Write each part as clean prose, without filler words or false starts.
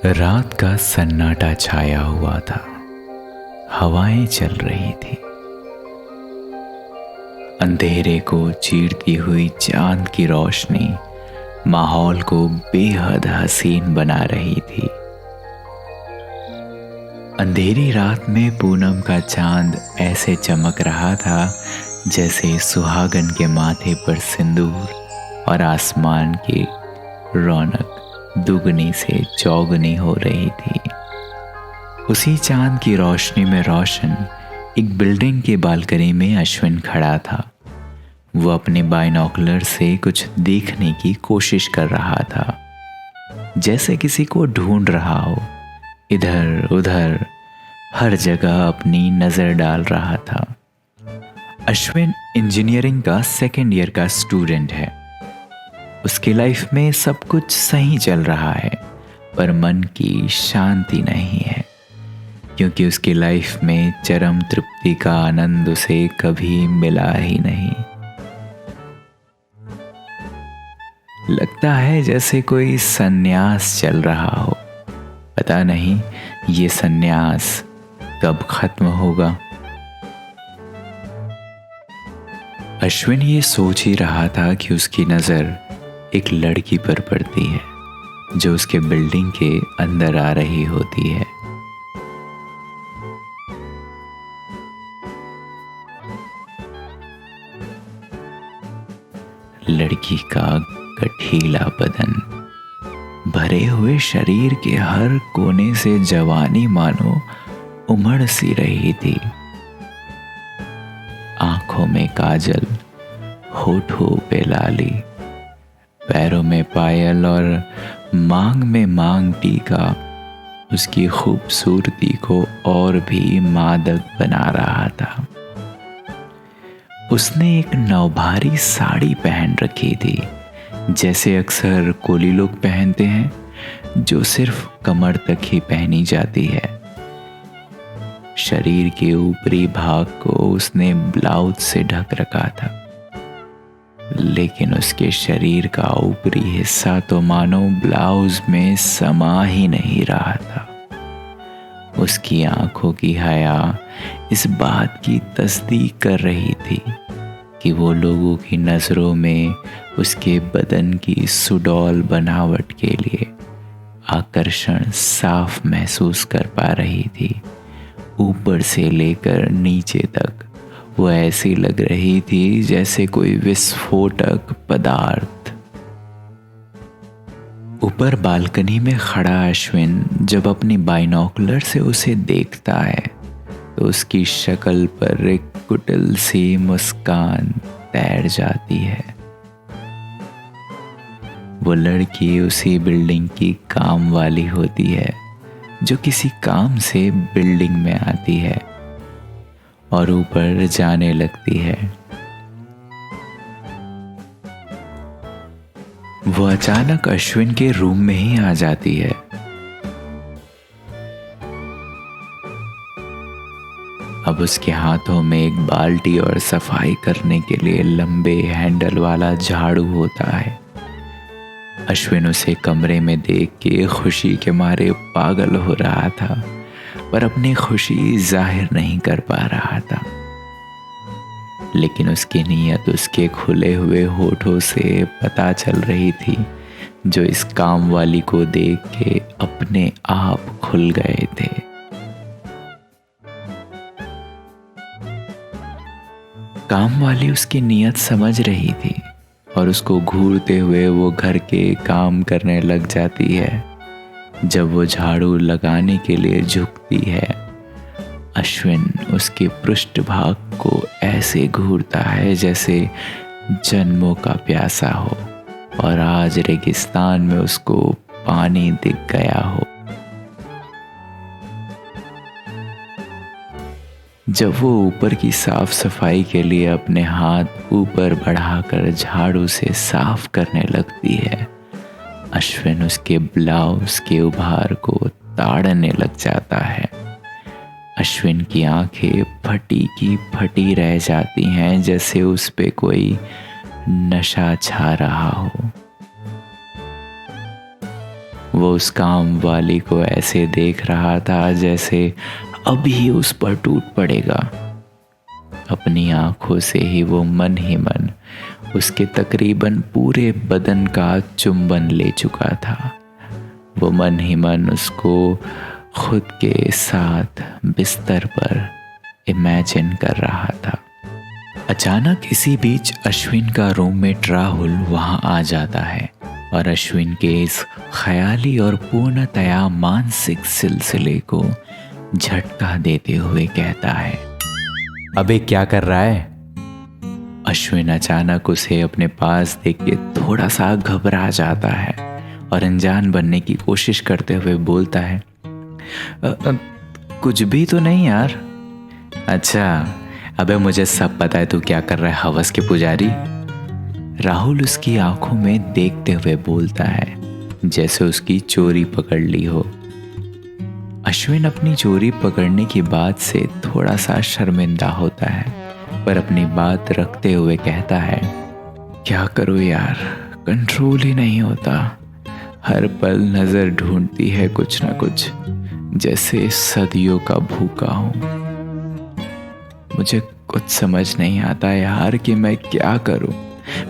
रात का सन्नाटा छाया हुआ था। हवाएं चल रही थी। अंधेरे को चीरती हुई चांद की रोशनी माहौल को बेहद हसीन बना रही थी। अंधेरी रात में पूनम का चांद ऐसे चमक रहा था जैसे सुहागन के माथे पर सिंदूर और आसमान की रौनक दुगनी से चौगुनी हो रही थी। उसी चांद की रोशनी में रोशन एक बिल्डिंग के बालकनी में अश्विन खड़ा था। वो अपने बाइनोकुलर से कुछ देखने की कोशिश कर रहा था, जैसे किसी को ढूंढ रहा हो। इधर उधर हर जगह अपनी नजर डाल रहा था। अश्विन इंजीनियरिंग का सेकेंड ईयर का स्टूडेंट है। उसकी लाइफ में सब कुछ सही चल रहा है, पर मन की शांति नहीं है, क्योंकि उसकी लाइफ में चरम तृप्ति का आनंद उसे कभी मिला ही नहीं। लगता है जैसे कोई सन्यास चल रहा हो। पता नहीं ये सन्यास कब खत्म होगा। अश्विन ये सोच ही रहा था कि उसकी नजर एक लड़की पर पड़ती है जो उसके बिल्डिंग के अंदर आ रही होती है। लड़की का गठीला बदन, भरे हुए शरीर के हर कोने से जवानी मानो उमड़ सी रही थी। आंखों में काजल, होठों पे लाली, पैरों में पायल और मांग में मांग टीका उसकी खूबसूरती को और भी मादक बना रहा था। उसने एक नौभारी साड़ी पहन रखी थी, जैसे अक्सर कोली लोग पहनते हैं, जो सिर्फ कमर तक ही पहनी जाती है। शरीर के ऊपरी भाग को उसने ब्लाउज से ढक रखा था, लेकिन उसके शरीर का ऊपरी हिस्सा तो मानो ब्लाउज में समा ही नहीं रहा था। उसकी आंखों की हया इस बात की तस्दीक कर रही थी कि वो लोगों की नजरों में उसके बदन की सुडौल बनावट के लिए आकर्षण साफ महसूस कर पा रही थी। ऊपर से लेकर नीचे तक वो ऐसी लग रही थी जैसे कोई विस्फोटक पदार्थ। ऊपर बालकनी में खड़ा अश्विन जब अपनी बाइनोकुलर से उसे देखता है तो उसकी शक्ल पर एक कुटिल सी मुस्कान तैर जाती है। वो लड़की उसी बिल्डिंग की काम वाली होती है जो किसी काम से बिल्डिंग में आती है और ऊपर जाने लगती है। वो अचानक अश्विन के रूम में ही आ जाती है। अब उसके हाथों में एक बाल्टी और सफाई करने के लिए लंबे हैंडल वाला झाड़ू होता है। अश्विन उसे कमरे में देख के खुशी के मारे पागल हो रहा था, पर अपनी खुशी जाहिर नहीं कर पा रहा था। लेकिन उसकी नीयत उसके खुले हुए होठों से पता चल रही थी, जो इस काम वाली को देख के अपने आप खुल गए थे। काम वाली उसकी नीयत समझ रही थी और उसको घूरते हुए वो घर के काम करने लग जाती है। जब वो झाड़ू लगाने के लिए झुकती है, अश्विन उसके पृष्ठभाग को ऐसे घूरता है जैसे जन्मों का प्यासा हो और आज रेगिस्तान में उसको पानी दिख गया हो। जब वो ऊपर की साफ सफाई के लिए अपने हाथ ऊपर बढ़ाकर झाड़ू से साफ करने लगती है, अश्विन उसके ब्लाउज के उभार को ताड़ने लग जाता है। अश्विन की आंखें फटी की फटी रह जाती हैं, जैसे उस पे कोई नशा छा रहा हो। वो उस काम वाली को ऐसे देख रहा था जैसे अभी उस पर टूट पड़ेगा। अपनी आंखों से ही वो मन ही मन उसके तकरीबन पूरे बदन का चुंबन ले चुका था। वो मन ही मन उसको खुद के साथ बिस्तर पर इमेजिन कर रहा था। अचानक इसी बीच अश्विन का रूममेट राहुल वहां आ जाता है और अश्विन के इस ख्याली और पूर्णतया मानसिक सिलसिले को झटका देते हुए कहता है, अबे क्या कर रहा है? अश्विन अचानक उसे अपने पास देख के थोड़ा सा घबरा जाता है और अनजान बनने की कोशिश करते हुए बोलता है, कुछ भी तो नहीं यार। अच्छा, अबे मुझे सब पता है तू क्या कर रहा है हवस के पुजारी। राहुल उसकी आंखों में देखते हुए बोलता है जैसे उसकी चोरी पकड़ ली हो। अश्विन अपनी चोरी पकड़ने की बात से थोड़ा सा शर्मिंदा होता है, पर अपनी बात रखते हुए कहता है, क्या करूं यार, कंट्रोल ही नहीं होता। हर पल नजर ढूंढती है कुछ ना कुछ, जैसे सदियों का भूखा हूं। मुझे कुछ समझ नहीं आता यार कि मैं क्या करूं।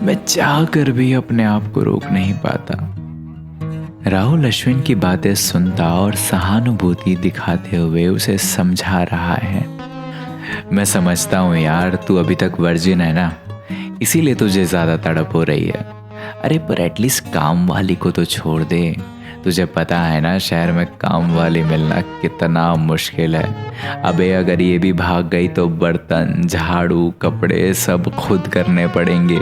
मैं चाह कर भी अपने आप को रोक नहीं पाता। राहुल अश्विन की बातें सुनता और सहानुभूति दिखाते हुए उसे समझा रहा है, मैं समझता हूं यार, तू अभी तक वर्जिन है ना, इसीलिए तुझे ज्यादा तड़प हो रही है। अरे पर एटलीस्ट काम वाली को तो छोड़ दे। तुझे पता है ना शहर में काम वाली मिलना कितना मुश्किल है। अबे अगर ये भी भाग गई तो बर्तन, झाड़ू, कपड़े सब खुद करने पड़ेंगे।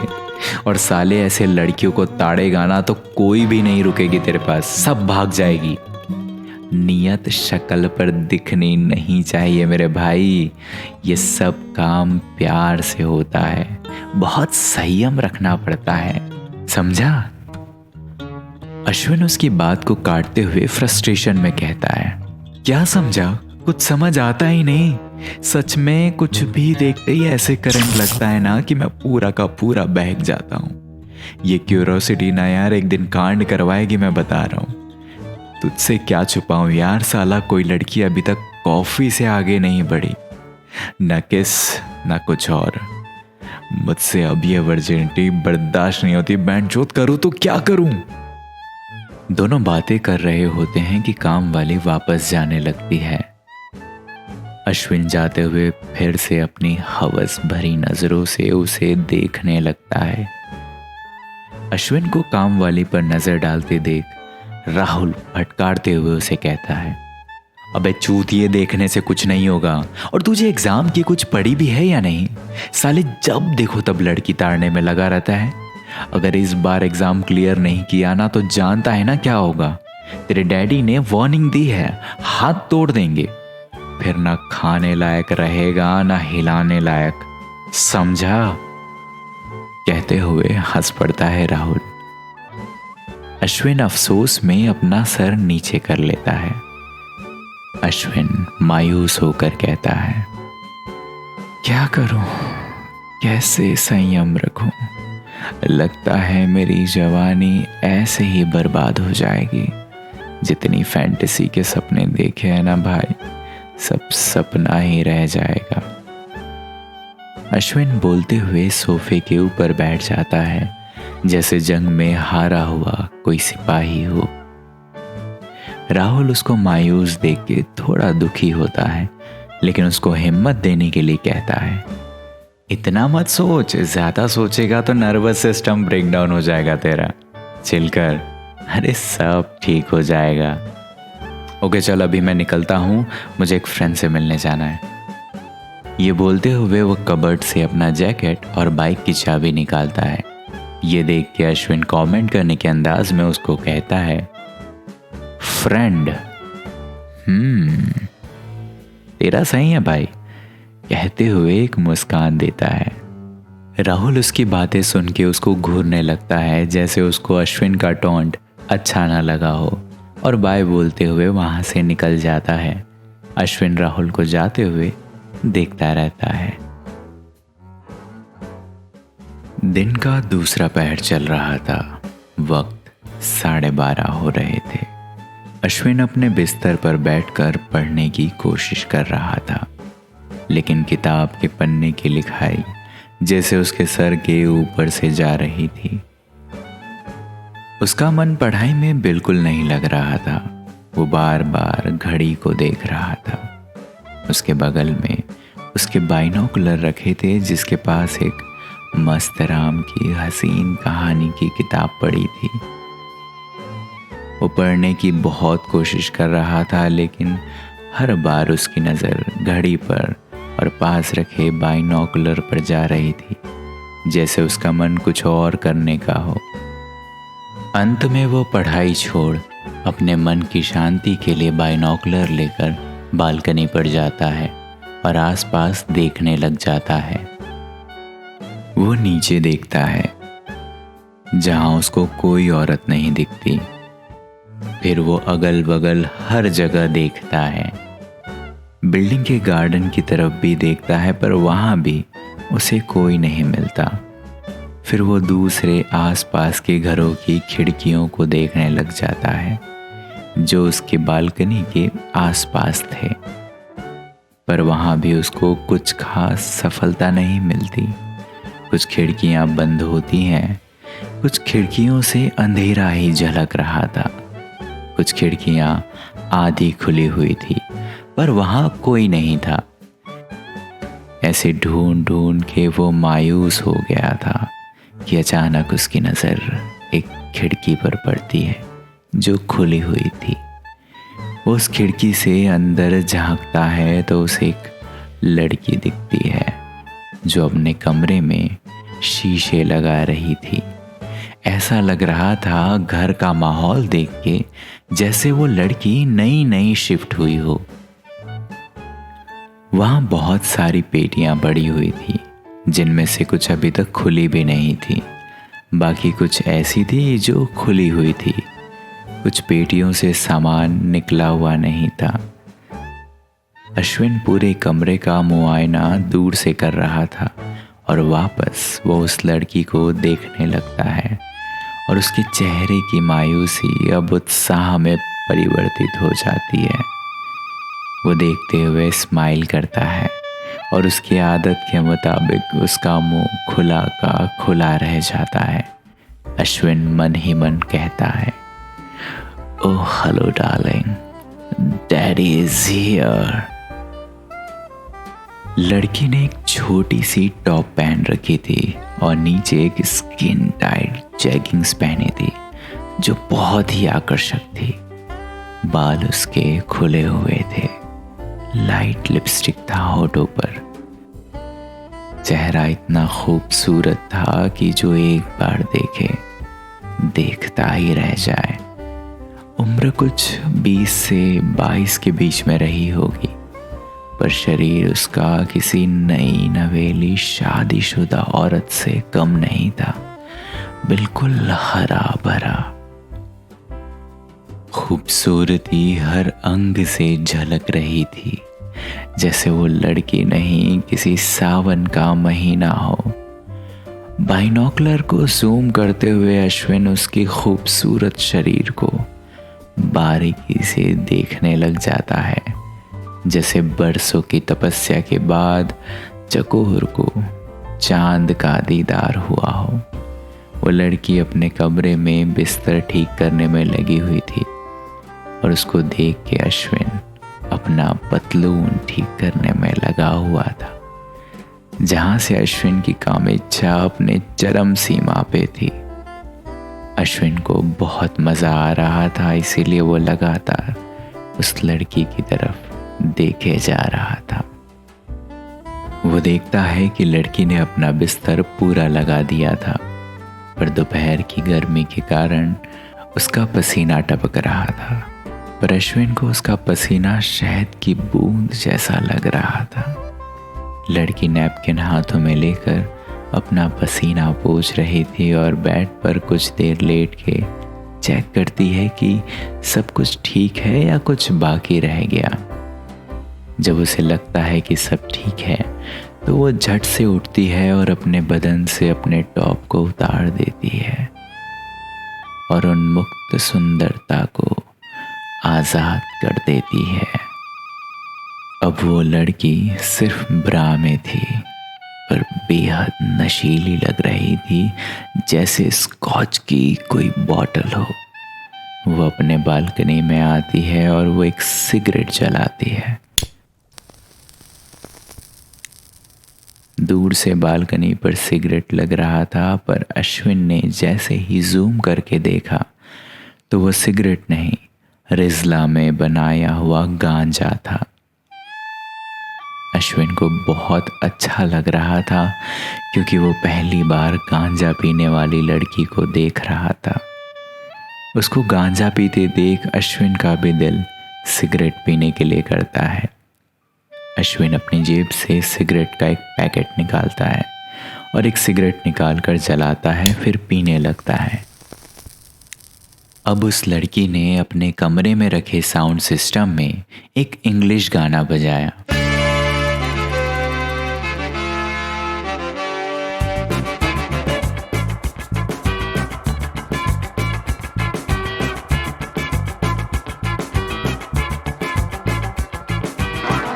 और साले ऐसे लड़कियों को ताड़ेगा ना तो कोई भी नहीं रुकेगी तेरे पास, सब भाग जाएगी। नियत शक्ल पर दिखनी नहीं चाहिए मेरे भाई। ये सब काम प्यार से होता है, बहुत संयम रखना पड़ता है, समझा। अश्विन उसकी बात को काटते हुए फ्रस्ट्रेशन में कहता है, क्या समझा, कुछ समझ आता ही नहीं। सच में कुछ भी देखते ही ऐसे करंट लगता है ना कि मैं पूरा का पूरा बहक जाता हूं। ये क्यूरोसिटी ना यार एक दिन कांड करवाएगी, मैं बता रहा हूं। तुझसे क्या छुपाऊं यार, साला कोई लड़की अभी तक कॉफी से आगे नहीं बढ़ी, न किस न कुछ और। मुझसे अब ये वर्जिनिटी बर्दाश्त नहीं होती। बैंचोद करूं तो क्या करूं। दोनों बातें कर रहे होते हैं कि काम वाली वापस जाने लगती है। अश्विन जाते हुए फिर से अपनी हवस भरी नजरों से उसे देखने लगता है। अश्विन को काम वाली पर नजर डालते देख राहुल फटकारते हुए उसे कहता है, अबे चूतिए, देखने से कुछ नहीं होगा। और तुझे एग्जाम की कुछ पढ़ी भी है या नहीं? साले जब देखो तब लड़की ताड़ने में लगा रहता है। अगर इस बार एग्जाम क्लियर नहीं किया ना तो जानता है ना क्या होगा। तेरे डैडी ने वार्निंग दी है, हाथ तोड़ देंगे। फिर ना खाने लायक रहेगा ना हिलाने लायक, समझा। कहते हुए हंस पड़ता है राहुल। अश्विन अफसोस में अपना सर नीचे कर लेता है। अश्विन मायूस होकर कहता है, क्या करूं, कैसे संयम रखूं। लगता है मेरी जवानी ऐसे ही बर्बाद हो जाएगी। जितनी फैंटेसी के सपने देखे हैं ना भाई, सब सपना ही रह जाएगा। अश्विन बोलते हुए सोफे के ऊपर बैठ जाता है जैसे जंग में हारा हुआ कोई सिपाही हो। राहुल उसको मायूस देख के थोड़ा दुखी होता है, लेकिन उसको हिम्मत देने के लिए कहता है, इतना मत सोच, ज्यादा सोचेगा तो नर्वस सिस्टम ब्रेकडाउन हो जाएगा तेरा। चिल कर, अरे सब ठीक हो जाएगा। ओके चल, अभी मैं निकलता हूँ, मुझे एक फ्रेंड से मिलने जाना है। ये बोलते हुए वो कबर्ड से अपना जैकेट और बाइक की चाबी निकालता है। ये देख के अश्विन कमेंट करने के अंदाज में उसको कहता है, फ्रेंड, तेरा सही है भाई, कहते हुए एक मुस्कान देता है। राहुल उसकी बातें सुन के उसको घूरने लगता है जैसे उसको अश्विन का टोंट अच्छा ना लगा हो, और बाय बोलते हुए वहां से निकल जाता है। अश्विन राहुल को जाते हुए देखता रहता है। दिन का दूसरा पहर चल रहा था। वक्त 12:30 हो रहे थे। अश्विन अपने बिस्तर पर बैठकर पढ़ने की कोशिश कर रहा था, लेकिन किताब के पन्ने की लिखाई जैसे उसके सर के ऊपर से जा रही थी। उसका मन पढ़ाई में बिल्कुल नहीं लग रहा था। वो बार बार घड़ी को देख रहा था। उसके बगल में उसके बाइनोकुलर रखे थे, जिसके पास एक मस्त राम की हसीन कहानी की किताब पड़ी थी। वो पढ़ने की बहुत कोशिश कर रहा था, लेकिन हर बार उसकी नज़र घड़ी पर और पास रखे बाइनोकुलर पर जा रही थी, जैसे उसका मन कुछ और करने का हो। अंत में वो पढ़ाई छोड़ अपने मन की शांति के लिए बाइनोकुलर लेकर बालकनी पर जाता है और आसपास देखने लग जाता है। वो नीचे देखता है जहां उसको कोई औरत नहीं दिखती। फिर वो अगल बगल हर जगह देखता है। बिल्डिंग के गार्डन की तरफ भी देखता है, पर वहां भी उसे कोई नहीं मिलता। फिर वो दूसरे आसपास के घरों की खिड़कियों को देखने लग जाता है जो उसके बालकनी के आसपास थे, पर वहां भी उसको कुछ खास सफलता नहीं मिलती। कुछ खिड़कियां बंद होती हैं, कुछ खिड़कियों से अंधेरा ही झलक रहा था, कुछ खिड़कियां आधी खुली हुई थी, पर वहां कोई नहीं था। ऐसे ढूंढ ढूंढ के वो मायूस हो गया था कि अचानक उसकी नज़र एक खिड़की पर पड़ती है जो खुली हुई थी। वो उस खिड़की से अंदर झांकता है तो उसे एक लड़की दिखती है जो अपने कमरे में शीशे लगा रही थी। ऐसा लग रहा था घर का माहौल देख के जैसे वो लड़की नई नई शिफ्ट हुई हो। वहाँ बहुत सारी पेटियां पड़ी हुई थी, जिनमें से कुछ अभी तक खुली भी नहीं थी। बाकी कुछ ऐसी थी जो खुली हुई थी। कुछ पेटियों से सामान निकला हुआ नहीं था। अश्विन पूरे कमरे का मुआयना दूर से कर रहा था और वापस वो उस लड़की को देखने लगता है और उसके चेहरे की मायूसी अब उत्साह में परिवर्तित हो जाती है। वो देखते हुए स्माइल करता है और उसकी आदत के मुताबिक उसका मुंह खुला का खुला रह जाता है। अश्विन मन ही मन कहता है, oh hello darling, daddy is here. लड़की ने एक छोटी सी टॉप पहन रखी थी और नीचे एक स्किन टाइट जैगिंग्स पहनी थी जो बहुत ही आकर्षक थी। बाल उसके खुले हुए थे, लाइट लिपस्टिक था होठों पर। चेहरा इतना खूबसूरत था कि जो एक बार देखे देखता ही रह जाए। उम्र कुछ 20 से 22 के बीच में रही होगी, पर शरीर उसका किसी नई नवेली शादीशुदा औरत से कम नहीं था। बिल्कुल हरा भरा। खूबसूरती हर अंग से झलक रही थी, जैसे वो लड़की नहीं किसी सावन का महीना हो। बाइनोकुलर को जूम करते हुए अश्विन उसकी खूबसूरत शरीर को बारीकी से देखने लग जाता है, जैसे बरसों की तपस्या के बाद चकोर को चांद का दीदार हुआ हो। वो लड़की अपने कमरे में बिस्तर ठीक करने में लगी हुई थी और उसको देख के अश्विन अपना पतलून ठीक करने में लगा हुआ था, जहां से अश्विन की काम इच्छा अपने चरम सीमा पे थी। अश्विन को बहुत मजा आ रहा था, इसीलिए वो लगातार उस लड़की की तरफ देखे जा रहा था। वो देखता है कि लड़की ने अपना बिस्तर पूरा लगा दिया था, पर दोपहर की गर्मी के कारण उसका पसीना टपक रहा था। पर अश्विन को उसका पसीना शहद की बूंद जैसा लग रहा था। लड़की नैपकिन हाथों में लेकर अपना पसीना पोंछ रही थी और बेड पर कुछ देर लेट के चेक करती है कि सब कुछ ठीक है या कुछ बाकी रह गया। जब उसे लगता है कि सब ठीक है तो वो झट से उठती है और अपने बदन से अपने टॉप को उतार देती है और उन मुक्त सुंदरता को आज़ाद कर देती है। अब वो लड़की सिर्फ ब्रा में थी, पर बेहद नशीली लग रही थी, जैसे स्कॉच की कोई बॉटल हो। वो अपने बालकनी में आती है और वो एक सिगरेट जलाती है। दूर से बालकनी पर सिगरेट लग रहा था, पर अश्विन ने जैसे ही जूम करके देखा तो वो सिगरेट नहीं, रिजला में बनाया हुआ गांजा था। अश्विन को बहुत अच्छा लग रहा था, क्योंकि वो पहली बार गांजा पीने वाली लड़की को देख रहा था। उसको गांजा पीते देख अश्विन का भी दिल सिगरेट पीने के लिए करता है। अश्विन अपनी जेब से सिगरेट का एक पैकेट निकालता है और एक सिगरेट निकालकर जलाता है, फिर पीने लगता है। अब उस लड़की ने अपने कमरे में रखे साउंड सिस्टम में एक इंग्लिश गाना बजाया।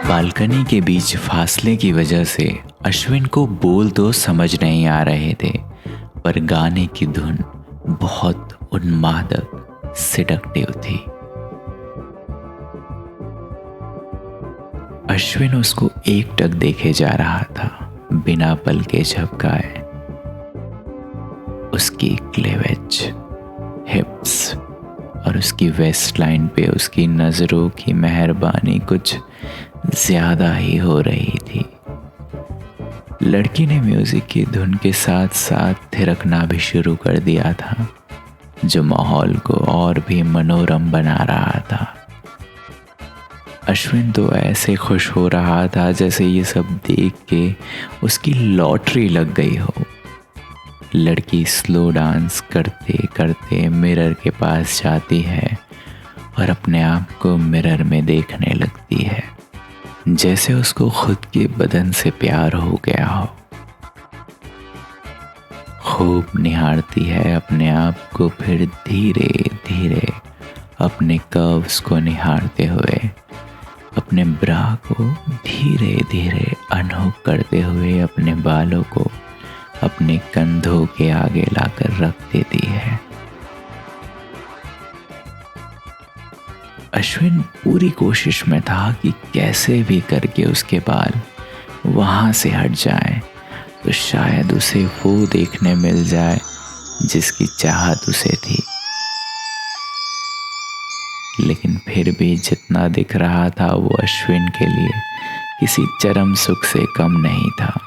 बालकनी के बीच फासले की वजह से अश्विन को बोल तो समझ नहीं आ रहे थे, पर गाने की धुन बहुत उन्मादक सिडक्टिव थी। अश्विन उसको एकटक देखे जा रहा था, बिना पलके झपकाए। उसकी क्लेवेज, हिप्स और उसकी वेस्ट लाइन पे उसकी नजरों की मेहरबानी कुछ ज्यादा ही हो रही थी। लड़की ने म्यूजिक की धुन के साथ साथ थिरकना भी शुरू कर दिया था, जो माहौल को और भी मनोरम बना रहा था। अश्विन तो ऐसे खुश हो रहा था जैसे ये सब देख के उसकी लॉटरी लग गई हो। लड़की स्लो डांस करते करते मिरर के पास जाती है और अपने आप को मिरर में देखने लगती है, जैसे उसको खुद के बदन से प्यार हो गया हो। खूब निहारती है अपने आप को, फिर धीरे धीरे अपने कर्व्स को निहारते हुए अपने ब्रा को धीरे धीरे अनहुक करते हुए अपने बालों को अपने कंधों के आगे लाकर रख देती है। अश्विन पूरी कोशिश में था कि कैसे भी करके उसके बाल वहां से हट जाएं, तो शायद उसे वो देखने मिल जाए जिसकी चाहत उसे थी। लेकिन फिर भी जितना दिख रहा था वो अश्विन के लिए किसी चरम सुख से कम नहीं था।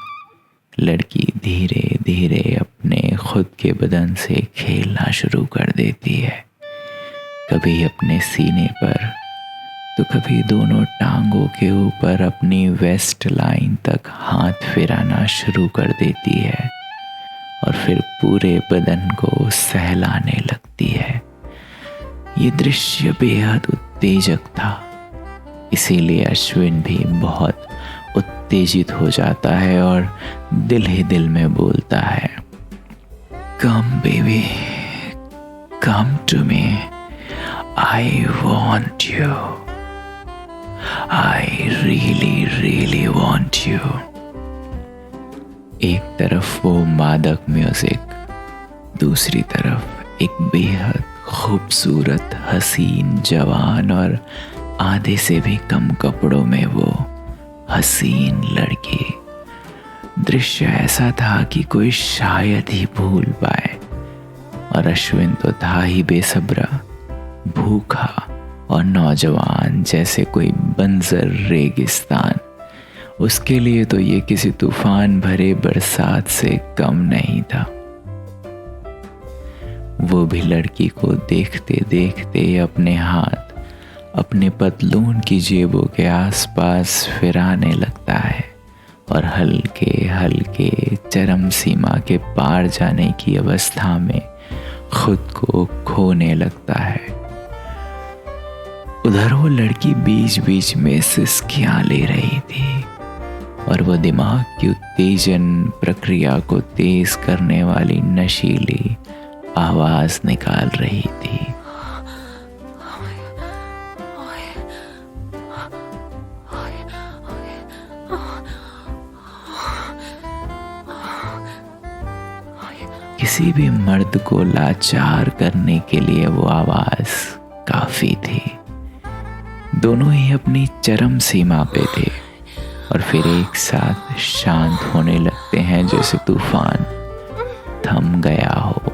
लड़की धीरे धीरे अपने खुद के बदन से खेलना शुरू कर देती है, कभी अपने सीने पर तो कभी दोनों टांगों के ऊपर अपनी वेस्ट लाइन तक हाथ फिराना शुरू कर देती है और फिर पूरे बदन को सहलाने लगती है। ये दृश्य बेहद उत्तेजक था, इसीलिए अश्विन भी बहुत उत्तेजित हो जाता है और दिल ही दिल में बोलता है, come baby, come to me, I want you, I really really want you. एक तरफ वो मादक म्यूजिक, दूसरी तरफ एक बेहद खूबसूरत हसीन जवान और आधे से भी कम कपड़ों में वो हसीन लड़की। दृश्य ऐसा था कि कोई शायद ही भूल पाए, और अश्विन तो था ही बेसब्रा, भूखा और नौजवान जैसे कोई बंजर रेगिस्तान। उसके लिए तो ये किसी तूफान भरे बरसात से कम नहीं था। वो भी लड़की को देखते देखते अपने हाथ अपने पतलून की जेबों के आसपास फिराने लगता है और हल्के हल्के चरम सीमा के पार जाने की अवस्था में खुद को खोने लगता है। उधर वो लड़की बीच बीच में सिसकियां ले रही थी और वो दिमाग की उत्तेजन प्रक्रिया को तेज करने वाली नशीली आवाज निकाल रही थी। किसी भी मर्द को लाचार करने के लिए वो आवाज काफी थी। दोनों ही अपनी चरम सीमा पे थे और फिर एक साथ शांत होने लगते हैं जैसे तूफान थम गया हो।